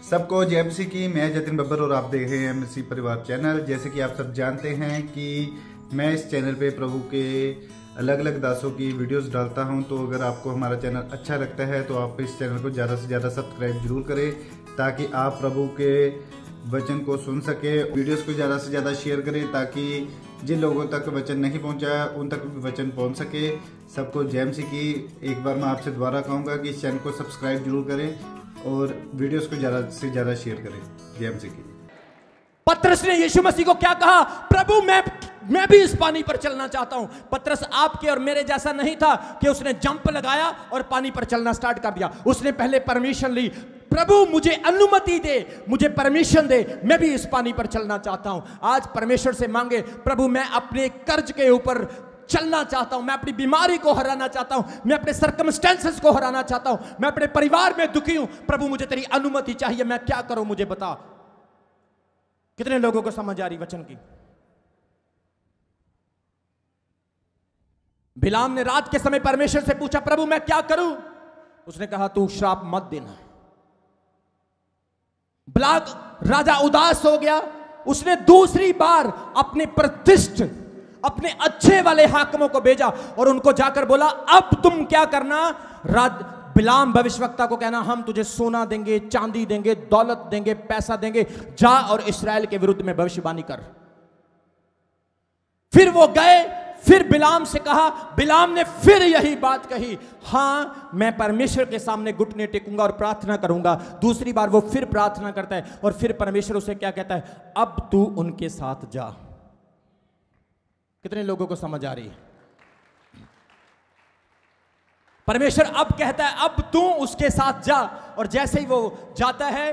सबको जय मसीह की। मैं जतिन बब्बर और आप देख रहे हैं मसीह परिवार चैनल। जैसे कि आप सब जानते हैं कि मैं इस चैनल पे प्रभु के अलग अलग दासों की वीडियोस डालता हूं, तो अगर आपको हमारा चैनल अच्छा लगता है तो आप इस चैनल को ज़्यादा से ज़्यादा सब्सक्राइब जरूर करें, ताकि आप प्रभु के वचन को सुन सके। वीडियोस को ज़्यादा से ज़्यादा शेयर करें, ताकि जिन लोगों तक वचन नहीं पहुंचा उन तक भी वचन पहुंच सके। सबको जय मसीह की। एक बार मैं आपसे दोबारा कहूँगा कि इस चैनल को सब्सक्राइब जरूर करें और वीडियोस को ज़्यादा से ज़्यादा शेयर करें। जय मसीह की। पतरस ने यीशु मसीह को क्या कहा? प्रभु मैं भी इस पानी पर चलना चाहता हूं। पतरस आपके और मेरे जैसा नहीं था कि उसने जंप लगाया और पानी पर चलना स्टार्ट कर दिया। उसने पहले परमिशन ली, प्रभु मुझे अनुमति दे, मुझे परमिशन दे, मैं भी इस पानी पर चलना चाहता हूं। आज परमेश्वर से मांगे, प्रभु मैं अपने कर्ज के ऊपर चलना चाहता हूं, मैं अपनी बीमारी को हराना चाहता हूं, मैं अपने सर्कमस्टेंसेस को हराना चाहता हूं, मैं अपने परिवार में दुखी हूं, प्रभु मुझे तेरी अनुमति चाहिए, मैं क्या करूं मुझे बता। कितने लोगों को समझ आ रही वचन की? बिलाम ने रात के समय परमेश्वर से पूछा, प्रभु मैं क्या करूं? उसने कहा तू श्राप मत देना। बालाक राजा उदास हो गया। उसने दूसरी बार अपने प्रतिष्ठ, अपने अच्छे वाले हाकिमों को भेजा और उनको जाकर बोला, अब तुम क्या करना? बिलाम भविष्यवक्ता को कहना, हम तुझे सोना देंगे, चांदी देंगे, दौलत देंगे, पैसा देंगे, जा और इस्राएल के विरुद्ध में भविष्यवाणी कर। फिर वो गए, फिर बिलाम से कहा, बिलाम ने फिर यही बात कही, हां मैं परमेश्वर के सामने घुटने टेकूंगा और प्रार्थना करूंगा। दूसरी बार वो फिर प्रार्थना करता है और फिर परमेश्वर उसे क्या कहता है? अब तू उनके साथ जा। कितने लोगों को समझ आ रही है? परमेश्वर अब कहता है, अब तू उसके साथ जा। और जैसे ही वो जाता है,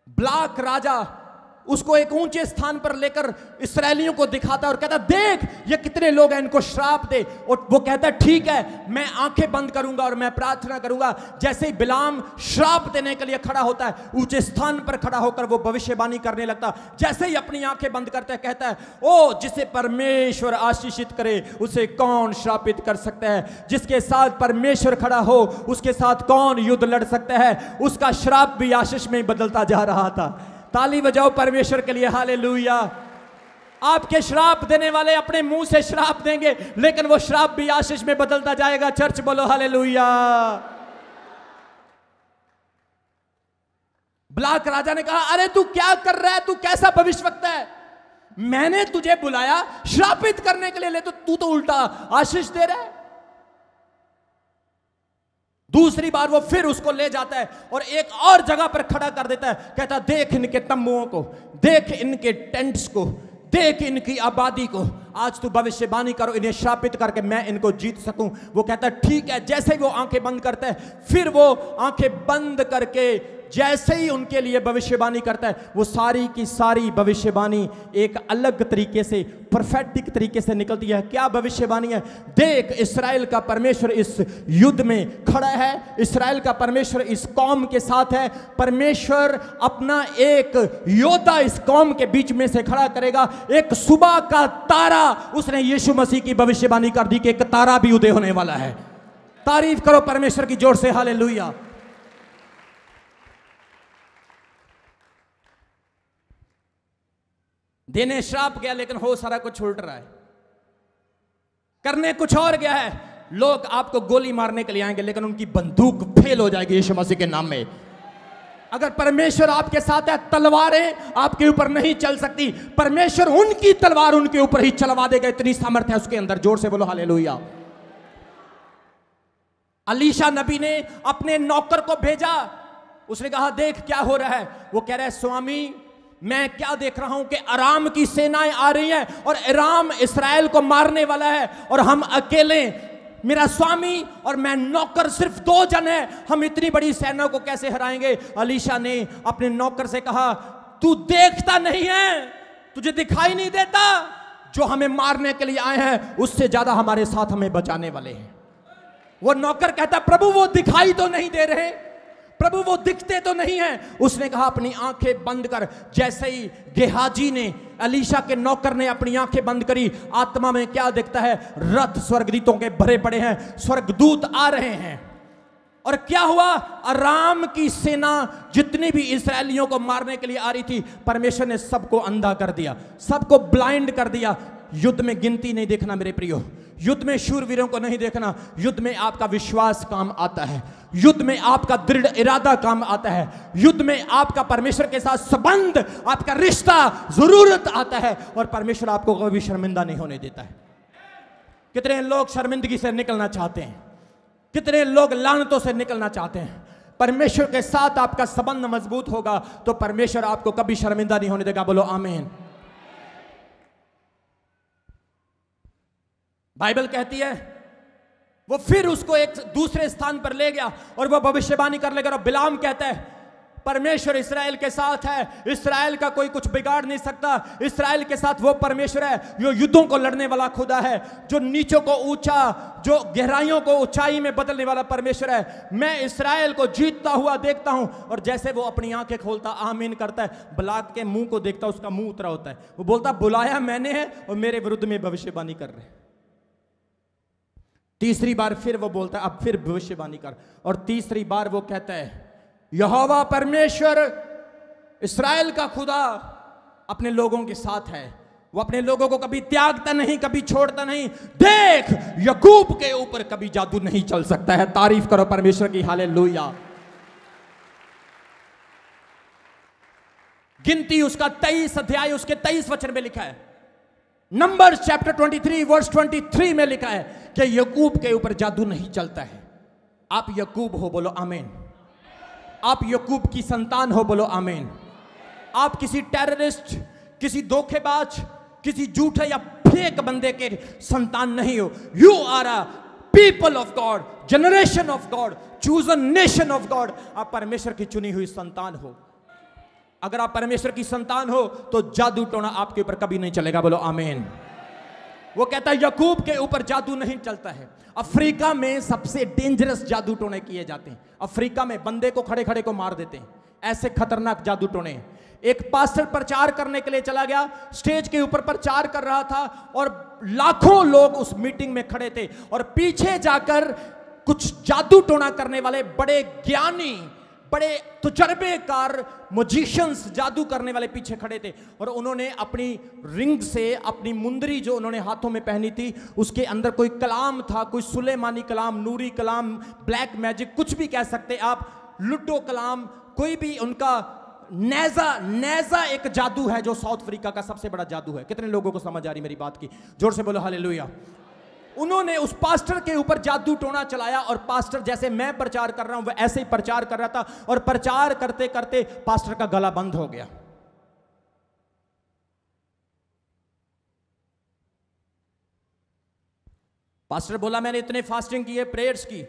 बालाक राजा उसको एक ऊंचे स्थान पर लेकर इस्राएलियों को दिखाता है और कहता, देख ये कितने लोग हैं, इनको श्राप दे। और वो कहता है ठीक है, मैं आंखें बंद करूंगा और मैं प्रार्थना करूंगा। जैसे ही बिलाम श्राप देने के लिए खड़ा होता है, ऊंचे स्थान पर खड़ा होकर वो भविष्यवाणी करने लगता। जैसे ही अपनी आंखें बंद करता है, कहता है, ओ जिसे परमेश्वर आशीषित करे उसे कौन श्रापित कर सकता है? जिसके साथ परमेश्वर खड़ा हो उसके साथ कौन युद्ध लड़ सकता है? उसका श्राप भी आशीष में बदलता जा रहा था। ताली बजाओ परमेश्वर के लिए, हालेलुया। आपके श्राप देने वाले अपने मुंह से श्राप देंगे, लेकिन वो श्राप भी आशीष में बदलता जाएगा। चर्च बोलो हालेलुया। बालाक राजा ने कहा, अरे तू क्या कर रहा है? तू कैसा भविष्यवक्ता है? मैंने तुझे बुलाया श्रापित करने के लिए, ले तो तू तो उल्टा आशीष दे रहा है। दूसरी बार वो फिर उसको ले जाता है और एक और जगह पर खड़ा कर देता है। कहता, देख इनके तंबुओं को, देख इनके टेंट्स को, देख इनकी आबादी को, आज तू भविष्यवाणी करो, इन्हें श्रापित करके मैं इनको जीत सकूं। वो कहता है ठीक है। जैसे ही वो आंखें बंद करता है, फिर वो आंखें बंद करके जैसे ही उनके लिए भविष्यवाणी करता है, वो सारी की सारी भविष्यवाणी एक अलग तरीके से, परफेक्ट तरीके से निकलती है। क्या भविष्यवाणी है? देख इस्राएल का परमेश्वर इस युद्ध में खड़ा है, इस्राएल का परमेश्वर इस कौम के साथ है। परमेश्वर अपना एक योद्धा इस कौम के बीच में से खड़ा करेगा। एक सुबह का तारा, उसने यीशु मसीह की भविष्यवाणी कर दी कि एक तारा भी उदय होने वाला है। तारीफ करो परमेश्वर की जोर से, हालेलुया। देने श्राप गया, लेकिन हो सारा कुछ उल्ट रहा है। करने कुछ और गया है। लोग आपको गोली मारने के लिए आएंगे, लेकिन उनकी बंदूक फेल हो जाएगी यीशु मसीह के नाम में। अगर परमेश्वर आपके साथ है, तलवारें आपके ऊपर नहीं चल सकती। परमेश्वर उनकी तलवार उनके ऊपर ही चलवा देगा, इतनी सामर्थ्य है उसके अंदर। जोर से बोलो हालेलुया। अलीशा नबी ने अपने नौकर को भेजा। उसने कहा, देख क्या हो रहा है। वो कह रहा है, स्वामी मैं क्या देख रहा हूं कि अराम की सेनाएं आ रही हैं और अराम इस्राएल को मारने वाला है और हम अकेले, मेरा स्वामी और मैं नौकर सिर्फ 2 जन हैं, हम इतनी बड़ी सेना को कैसे हराएंगे? अलीशा ने अपने नौकर से कहा, तू देखता नहीं है, तुझे दिखाई नहीं देता? जो हमें मारने के लिए आए हैं उससे ज्यादा हमारे साथ हमें बचाने वाले हैं। वो नौकर कहता, प्रभु वो दिखाई तो नहीं दे रहे, प्रभु वो दिखते तो नहीं हैं। उसने कहा, अपनी आंखें बंद कर। जैसे ही गेहाजी ने, अलीशा के नौकर ने अपनी आंखें बंद करी, आत्मा में क्या दिखता है? रथ स्वर्गदूतों के भरे पड़े हैं, स्वर्गदूत आ रहे हैं। और क्या हुआ, अराम की सेना जितनी भी इस्राएलियों को मारने के लिए आ रही थी, परमेश्वर ने सबको अंधा कर दिया, सबको ब्लाइंड कर दिया। युद्ध में गिनती नहीं देखना मेरे प्रियो, युद्ध में शूरवीरों को नहीं देखना, युद्ध में आपका विश्वास काम आता है, युद्ध में आपका दृढ़ इरादा काम आता है, युद्ध में आपका परमेश्वर के साथ संबंध, आपका रिश्ता जरूरत आता है, और परमेश्वर आपको कभी शर्मिंदा नहीं होने देता है। कितने लोग शर्मिंदगी से निकलना चाहते हैं, कितने लोग लानतों से निकलना चाहते हैं। परमेश्वर के साथ आपका संबंध मजबूत होगा तो परमेश्वर आपको कभी शर्मिंदा नहीं होने देगा। बोलो आमीन। बाइबल कहती है वो फिर उसको एक दूसरे स्थान पर ले गया और वो भविष्यवाणी कर लेगा। और बिलाम कहता है परमेश्वर इसराइल के साथ है, इसराइल का कोई कुछ बिगाड़ नहीं सकता, इसराइल के साथ वो परमेश्वर है जो युद्धों को लड़ने वाला खुदा है, जो नीचों को ऊंचा, जो गहराइयों को ऊंचाई में बदलने वाला परमेश्वर है। मैं इसराइल को जीतता हुआ देखता हूं। और जैसे वो अपनी आंखें खोलता आमीन करता है, बलाक के मुंह को देखता, उसका मुंह उतरा होता है। वो बोलता बुलाया मैंने है और मेरे विरुद्ध में भविष्यवाणी कर रहे। तीसरी बार फिर वो बोलता है अब फिर भविष्यवाणी कर, और तीसरी बार वो कहता है यहोवा परमेश्वर इस्राएल का खुदा अपने लोगों के साथ है, वो अपने लोगों को कभी त्यागता नहीं, कभी छोड़ता नहीं। देख याकूब के ऊपर कभी जादू नहीं चल सकता है। तारीफ करो परमेश्वर की, हालेलुया। गिनती उसका 23 अध्याय उसके 23 वचन में लिखा है। नंबर्स चैप्टर 23 वर्स 23 में लिखा है कि याकूब के ऊपर जादू नहीं चलता है। आप याकूब हो, बोलो आमीन। आप याकूब की संतान हो, बोलो आमीन। आप किसी टेररिस्ट, किसी धोखेबाज, किसी झूठे या फेक बंदे के संतान नहीं हो। You are a people of God, generation of God, chosen nation of God. आप परमेश्वर की चुनी हुई संतान हो। अगर आप परमेश्वर की संतान हो तो जादू टोना आपके ऊपर कभी नहीं चलेगा, बोलो आमीन। वो कहता है याकूब के ऊपर जादू नहीं चलता है। अफ्रीका में सबसे डेंजरस जादू टोने किए जाते हैं। अफ्रीका में बंदे को खड़े खड़े को मार देते हैं, ऐसे खतरनाक जादू टोने। एक पास्टर प्रचार करने के लिए चला गया, स्टेज के ऊपर प्रचार कर रहा था और लाखों लोग उस मीटिंग में खड़े थे, और पीछे जाकर कुछ जादू टोना करने वाले बड़े ज्ञानी, बड़े तजुर्बेकार म्यूजिशियंस, जादू करने वाले पीछे खड़े थे। और उन्होंने अपनी रिंग से अपनी मुंदरी जो उन्होंने हाथों में पहनी थी उसके अंदर कोई कलाम था, कोई सुलेमानी कलाम, नूरी कलाम, ब्लैक मैजिक, कुछ भी कह सकते आप, लुडो कलाम, कोई भी उनका नेजा एक जादू है जो साउथ अफ्रीका का सबसे बड़ा जादू है। कितने लोगों को समझ आ रही मेरी बात की? जोर से बोलो हालेलुया। उन्होंने उस पास्टर के ऊपर जादू टोना चलाया और पास्टर जैसे मैं प्रचार कर रहा हूं वह ऐसे ही प्रचार कर रहा था, और प्रचार करते करते पास्टर का गला बंद हो गया। पास्टर बोला मैंने इतने फास्टिंग किए, प्रेयर्स की,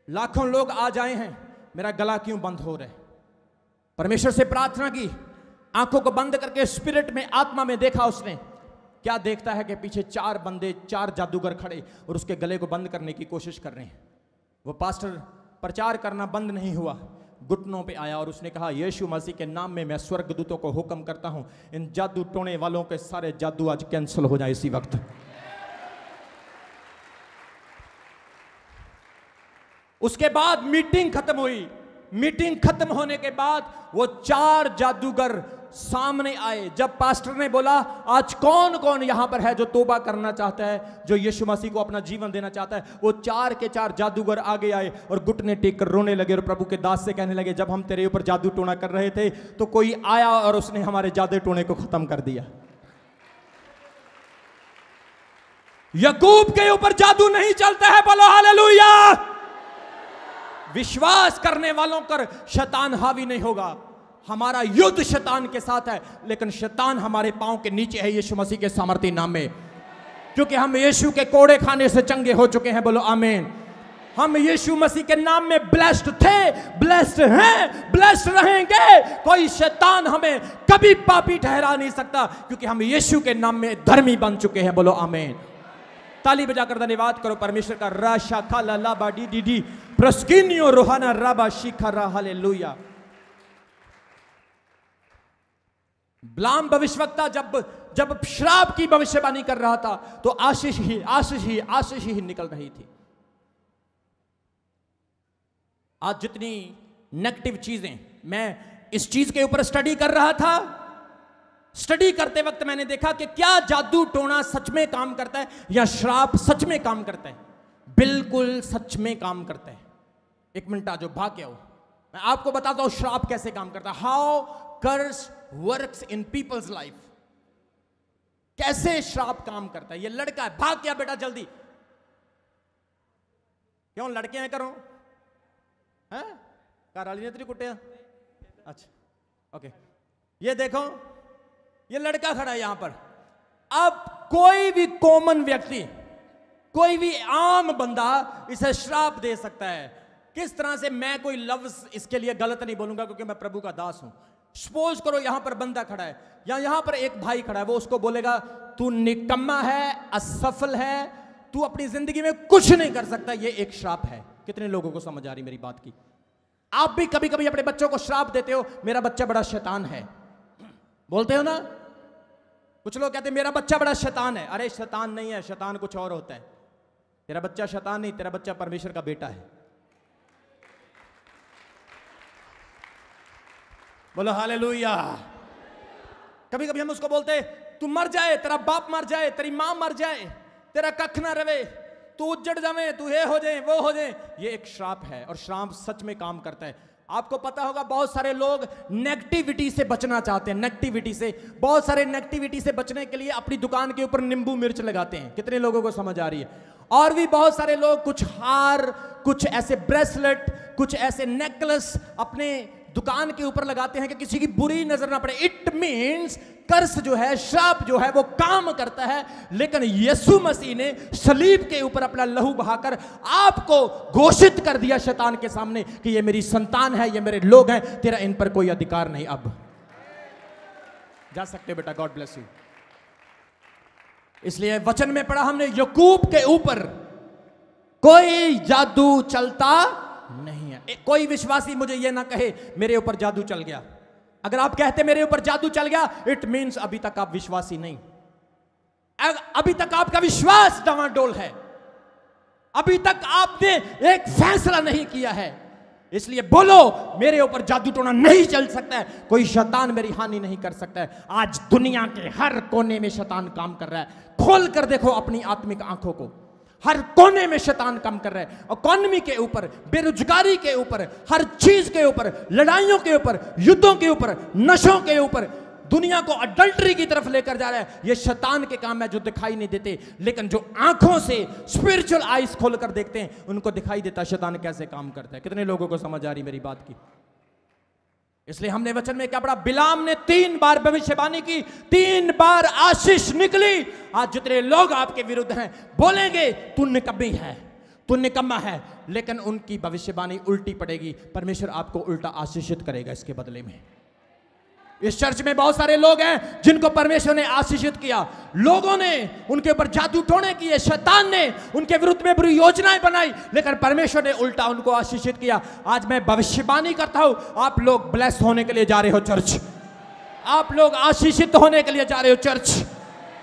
लाखों लोग आ जाए हैं, मेरा गला क्यों बंद हो रहा है? परमेश्वर से प्रार्थना की, आंखों को बंद करके स्पिरिट में, आत्मा में देखा। उसने क्या देखता है कि पीछे 4 बंदे, 4 जादूगर खड़े और उसके गले को बंद करने की कोशिश कर रहे हैं। वो पास्टर प्रचार करना बंद नहीं हुआ, घुटनों पे आया और उसने कहा यीशु मसीह के नाम में मैं स्वर्गदूतों को हुक्म करता हूं, इन जादू टोने वालों के सारे जादू आज कैंसिल हो जाए इसी वक्त। उसके बाद मीटिंग खत्म हुई। मीटिंग खत्म होने के बाद वो 4 जादूगर सामने आए। जब पास्टर ने बोला आज कौन कौन यहां पर है जो तौबा करना चाहता है, जो यीशु मसीह को अपना जीवन देना चाहता है, वो 4 के 4 जादूगर आगे आए और घुटने टेक कर रोने लगे और प्रभु के दास से कहने लगे जब हम तेरे ऊपर जादू टोना कर रहे थे तो कोई आया और उसने हमारे जादू टोने को खत्म कर दिया। याकूब के ऊपर जादू नहीं चलता है, बोलो हालेलुया। विश्वास करने वालों पर शैतान हावी नहीं होगा। हमारा युद्ध शैतान के साथ है, लेकिन शैतान हमारे पांव के नीचे है यीशु मसीह के सामर्थी नाम में, क्योंकि हम यीशु के कोड़े खाने से चंगे हो चुके हैं, बोलो आमीन। हम यीशु मसीह के नाम में ब्लेस्ड थे, ब्लेस्ड हैं, ब्लेस्ड रहेंगे। कोई शैतान हमें कभी पापी ठहरा नहीं सकता, क्योंकि हम यीशु के नाम में धर्मी बन चुके हैं, बोलो आमीन। ताली बजाकर धन्यवाद करो परमेश्वर का। राशा खाला लाबा डी डी डी प्रस्किनियो रोहाना राबा शिखरा हालेलुया। बिलाम भविष्यवक्ता जब श्राप की भविष्यवाणी कर रहा था तो आशीष ही निकल रही थी। आज जितनी नेगेटिव चीजें, मैं इस चीज के ऊपर स्टडी कर रहा था, स्टडी करते वक्त मैंने देखा कि क्या जादू टोना सच में काम करता है या श्राप सच में काम करता है। बिल्कुल सच में काम करता है। एक मिनट आ जाओ, भाग के आओ, मैं आपको बताता हूं श्राप कैसे काम करता है। How curse works in people's life, कैसे श्राप काम करता है। ये लड़का है, भाग क्या बेटा जल्दी, क्यों लड़के हैं करो हैं, कार ने तेरी कुटिया। अच्छा ओके, ये देखो ये लड़का खड़ा है यहां पर। अब कोई भी कॉमन व्यक्ति, कोई भी आम बंदा इसे श्राप दे सकता है। किस तरह से, मैं कोई लफ्ज इसके लिए गलत नहीं बोलूंगा क्योंकि मैं प्रभु का दास हूं। सपोज करो यहां पर बंदा खड़ा है या यहां पर एक भाई खड़ा है, वो उसको बोलेगा तू निकम्मा है, असफल है, तू अपनी जिंदगी में कुछ नहीं कर सकता। ये एक श्राप है। कितने लोगों को समझ आ रही मेरी बात की? आप भी कभी कभी अपने बच्चों को श्राप देते हो, मेरा बच्चा बड़ा शैतान है, बोलते हो ना। कुछ लोग कहते हैं मेरा बच्चा बड़ा शैतान है। अरे शैतान नहीं है, शैतान कुछ और होता है। तेरा बच्चा शैतान नहीं, तेरा बच्चा परमेश्वर का बेटा है। बोलो हालेलुया। कभी कभी हम उसको बोलते तू मर जाए, तेरा बाप मर जाए, तेरी मां मर जाए, तेरा कख ना रवे, तू उजड़ जावे, तू ये हो जाए वो हो जाए। ये एक श्राप है और श्राप सच में काम करता है। आपको पता होगा बहुत सारे लोग नेगेटिविटी से बचना चाहते हैं। नेगेटिविटी से, बहुत सारे नेगेटिविटी से बचने के लिए अपनी दुकान के ऊपर नींबू मिर्च लगाते हैं। कितने लोगों को समझ आ रही है? और भी बहुत सारे लोग कुछ हार, कुछ ऐसे ब्रेसलेट, कुछ ऐसे नेकलेस अपने दुकान के ऊपर लगाते हैं कि किसी की बुरी नजर ना पड़े। इट मीन्स कर्स जो है, श्राप जो है वो काम करता है। लेकिन यीशु मसीह ने सलीब के ऊपर अपना लहू बहाकर आपको घोषित कर दिया शैतान के सामने कि ये मेरी संतान है, ये मेरे लोग हैं, तेरा इन पर कोई अधिकार नहीं। अब जा सकते हो बेटा, गॉड ब्लेस यू। इसलिए वचन में पढ़ा हमने, याकूब के ऊपर कोई जादू चलता नहीं है। कोई विश्वासी मुझे यह ना कहे मेरे ऊपर जादू चल गया। अगर आप कहते मेरे ऊपर जादू चल गया, इट मींस अभी तक आप विश्वासी नहीं, अभी तक आपका विश्वास डवाडोल है, अभी तक आपने एक फैसला नहीं किया है। इसलिए बोलो मेरे ऊपर जादू टोना नहीं चल सकता है, कोई शैतान मेरी हानि नहीं कर सकता है। आज दुनिया के हर कोने में शैतान काम कर रहा है। खोल कर देखो अपनी आत्मिक आंखों को, हर कोने में शैतान काम कर रहा है। इकोनॉमी के ऊपर, बेरोजगारी के ऊपर, हर चीज के ऊपर, लड़ाइयों के ऊपर, युद्धों के ऊपर, नशों के ऊपर, दुनिया को अडल्टरी की तरफ लेकर जा रहा है। ये शैतान के काम है जो दिखाई नहीं देते, लेकिन जो आंखों से स्पिरिचुअल आईज खोलकर देखते हैं उनको दिखाई देता शैतान कैसे काम करता है। कितने लोगों को समझ आ रही मेरी बात की? इसलिए हमने वचन में क्या पढ़ा? बिलाम ने 3 बार भविष्यवाणी की, 3 बार आशीष निकली। आज जितने लोग आपके विरुद्ध हैं बोलेंगे तू निकम्मी है, तू निकम्मा है, लेकिन उनकी भविष्यवाणी उल्टी पड़ेगी। परमेश्वर आपको उल्टा आशीषित करेगा इसके बदले में। इस चर्च में बहुत सारे लोग हैं जिनको परमेश्वर ने आशीषित किया। लोगों ने उनके ऊपर जादू टोने किए, शैतान ने उनके विरुद्ध में बुरी योजनाएं बनाई, लेकिन परमेश्वर ने उल्टा उनको आशीषित किया। आज मैं भविष्यवाणी करता हूं, आप लोग ब्लेस होने के लिए जा रहे हो चर्च, आप लोग आशीषित होने के लिए जा रहे हो चर्च।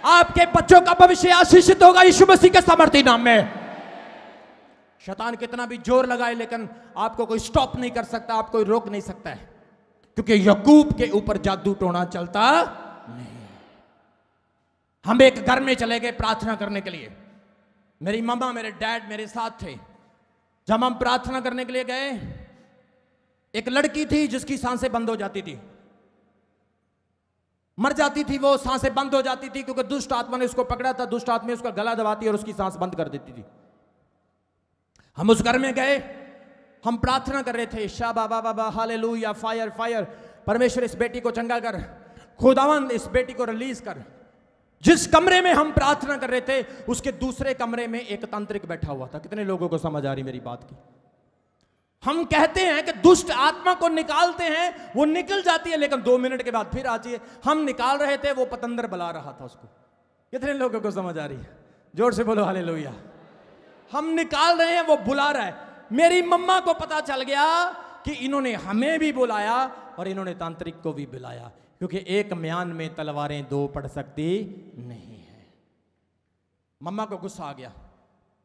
आपके बच्चों का भविष्य आशीषित होगा यीशु मसीह के सामर्थी नाम में। शैतान कितना भी जोर लगाए लेकिन आपको कोई स्टॉप नहीं कर सकता, आपको कोई रोक नहीं सकता है, क्योंकि याकूब के ऊपर जादू टोना चलता नहीं। हम एक घर में चले गए प्रार्थना करने के लिए। मेरी मम्मा, मेरे डैड मेरे साथ थे। जब हम प्रार्थना करने के लिए गए, एक लड़की थी जिसकी सांसें बंद हो जाती थी, मर जाती थी वो, सांसें बंद हो जाती थी क्योंकि दुष्ट आत्मा ने उसको पकड़ा था। दुष्ट आत्मा उसका गला दबाती और उसकी सांस बंद कर देती थी। हम उस घर में गए, हम प्रार्थना कर रहे थे, शा बाबा बाबा हालेलुया, फायर फायर, परमेश्वर इस बेटी को चंगा कर, खुदावंद इस बेटी को रिलीज कर। जिस कमरे में हम प्रार्थना कर रहे थे उसके दूसरे कमरे में एक तांत्रिक बैठा हुआ था। कितने लोगों को समझ आ रही मेरी बात की? हम कहते हैं कि दुष्ट आत्मा को निकालते हैं, वो निकल जाती है, लेकिन 2 मिनट के बाद फिर आती है। हम निकाल रहे थे, वो पतंदर बुला रहा था उसको। कितने लोगों को समझ आ रही है? जोर से बोलो हालेलुया। हम निकाल रहे हैं, वो बुला रहा है। मेरी मम्मा को पता चल गया कि इन्होंने हमें भी बुलाया और इन्होंने तांत्रिक को भी बुलाया, क्योंकि एक म्यान में तलवारें 2 पड़ सकती नहीं है। मम्मा को गुस्सा आ गया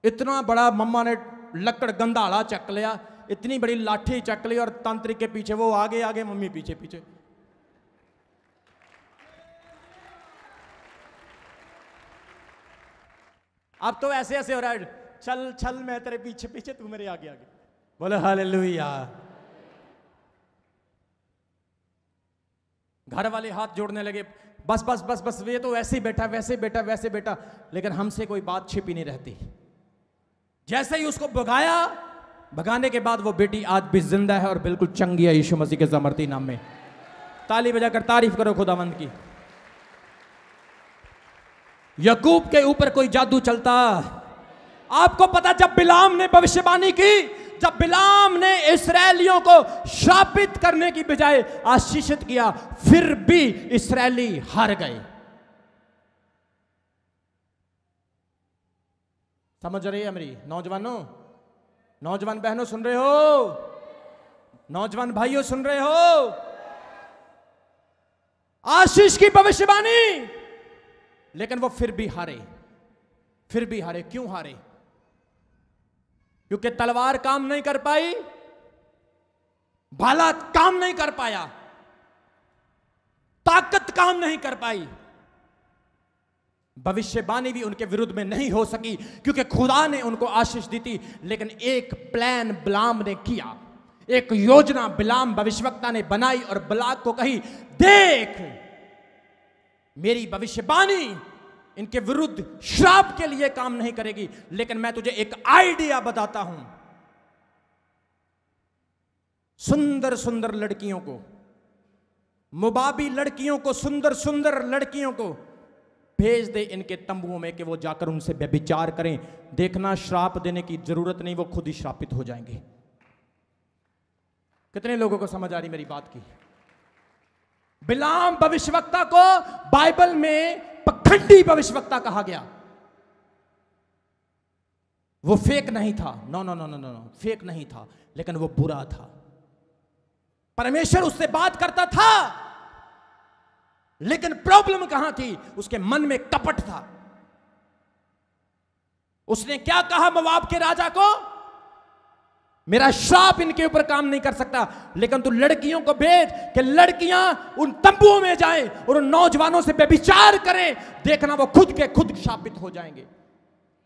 इतना बड़ा, मम्मा ने लकड़ गंधाड़ा चक लिया, इतनी बड़ी लाठी चक ली और तांत्रिक के पीछे, वो आगे आगे मम्मी पीछे पीछे। अब तो ऐसे ऐसे हो रहा है, चल चल मैं तेरे पीछे पीछे, तू मेरे आगे आगे। बोलो हालेलुया। घर वाले हाथ जोड़ने लगे, बस बस बस बस, ये तो ऐसे ही बैठा, वैसे बैठा, वैसे बैठा, लेकिन हमसे कोई बात छिपी नहीं रहती। जैसे ही उसको भगाया, भगाने के बाद वो बेटी आज भी जिंदा है और बिल्कुल चंगी है यीशु मसीह के सामर्थी नाम में। ताली बजाकर तारीफ करो खुदावंद की। याकूब के ऊपर कोई जादू चलता। आपको पता, जब बिलाम ने भविष्यवाणी की, जब बिलाम ने इस्राएलियों को शापित करने की बजाय आशीषित किया, फिर भी इस्राएली हार गए। समझ रही है मेरी नौजवानों? नौजवान बहनों सुन रहे हो? नौजवान भाइयों सुन रहे हो? आशीष की भविष्यवाणी, लेकिन वो फिर भी हारे। फिर भी हारे। क्यों हारे? क्योंकि तलवार काम नहीं कर पाई, भाला काम नहीं कर पाया, ताकत काम नहीं कर पाई, भविष्यवाणी भी उनके विरुद्ध में नहीं हो सकी, क्योंकि खुदा ने उनको आशीष दी थी। लेकिन एक प्लान बिलाम ने किया, एक योजना बिलाम भविष्यवक्ता ने बनाई और बलाक को कही, देख मेरी भविष्यवाणी इनके विरुद्ध श्राप के लिए काम नहीं करेगी, लेकिन मैं तुझे एक आइडिया बताता हूं। सुंदर सुंदर लड़कियों को, मुबाबी लड़कियों को, सुंदर सुंदर लड़कियों को भेज दे इनके तंबुओं में कि वो जाकर उनसे व्यभिचार करें। देखना, श्राप देने की जरूरत नहीं, वो खुद ही श्रापित हो जाएंगे। कितने लोगों को समझ आ रही मेरी बात की? बिलाम भविष्यवक्ता को बाइबल में पखंडी भविष्यवक्ता कहा गया। वो फेक नहीं था, no no no no no, fake नहीं था, लेकिन वो बुरा था। परमेश्वर उससे बात करता था, लेकिन प्रॉब्लम कहां थी? उसके मन में कपट था। उसने क्या कहा मोआब के राजा को? मेरा श्राप इनके ऊपर काम नहीं कर सकता, लेकिन तू लड़कियों को भेज कि लड़कियां उन तंबुओं में जाएं और उन नौजवानों से व्यभिचार करें। देखना, वो खुद के खुद शापित हो जाएंगे।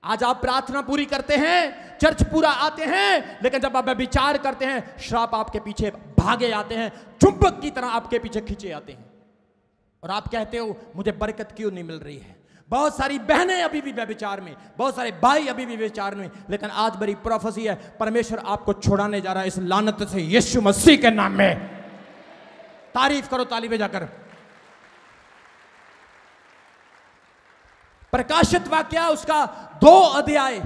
आज आप प्रार्थना पूरी करते हैं, चर्च पूरा आते हैं, लेकिन जब आप व्यभिचार करते हैं, श्राप आपके पीछे भागे आते हैं, चुंबक की तरह आपके पीछे खींचे आते हैं, और आप कहते हो मुझे बरकत क्यों नहीं मिल रही है। बहुत सारी बहनें अभी भी व्यभिचार में, बहुत सारे भाई अभी भी व्यभिचार में, लेकिन आज बड़ी प्रोफेसी है, परमेश्वर आपको छुड़ाने जा रहा है इस लानत से यीशु मसीह के नाम में। तारीफ करो ताली बजाकर। प्रकाशित वाक्य उसका 2 अध्याय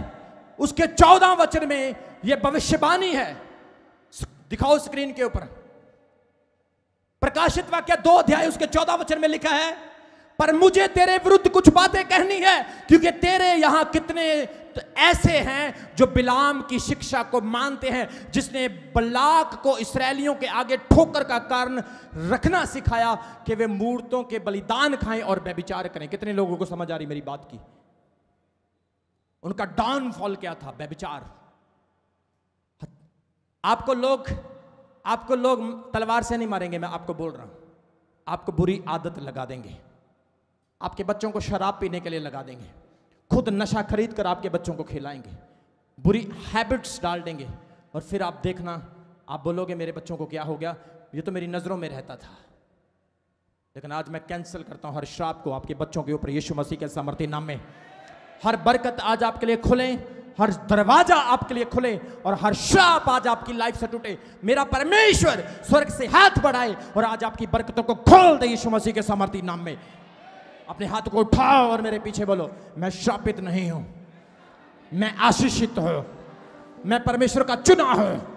उसके 14 वचन में यह भविष्यवाणी है। दिखाओ स्क्रीन के ऊपर। प्रकाशित वाक्य 2 अध्याय उसके 14 वचन में लिखा है, पर मुझे तेरे विरुद्ध कुछ बातें कहनी है, क्योंकि तेरे यहां कितने ऐसे हैं जो बिलाम की शिक्षा को मानते हैं, जिसने बलाक को इस्राएलियों के आगे ठोकर का कारण रखना सिखाया कि वे मूर्तों के बलिदान खाएं और व्यभिचार करें। कितने लोगों को समझ आ रही मेरी बात की? उनका डाउनफॉल क्या था? व्यभिचार। आपको लोग तलवार से नहीं मारेंगे, मैं आपको बोल रहा हूं, आपको बुरी आदत लगा देंगे, आपके बच्चों को शराब पीने के लिए लगा देंगे, खुद नशा खरीद कर आपके बच्चों को खिलाएंगे, बुरी हैबिट्स डाल देंगे, और फिर आप देखना, आप बोलोगे मेरे बच्चों को क्या हो गया, ये तो मेरी नजरों में रहता था। लेकिन आज मैं कैंसिल करता हूं हर श्राप को आपके बच्चों के ऊपर यीशु मसीह के सामर्थी नाम में। हर बरकत आज आपके लिए खुले, हर दरवाजा आपके लिए खुले, और हर श्राप आज आपकी लाइफ से टूटे। मेरा परमेश्वर स्वर्ग से हाथ बढ़ाए और आज आपकी बरकतों को खोल दे यीशु मसीह के सामर्थी नाम में। अपने हाथ को उठाओ और मेरे पीछे बोलो, मैं श्रापित नहीं हूं, मैं आशीषित हूं, मैं परमेश्वर का चुना हूं।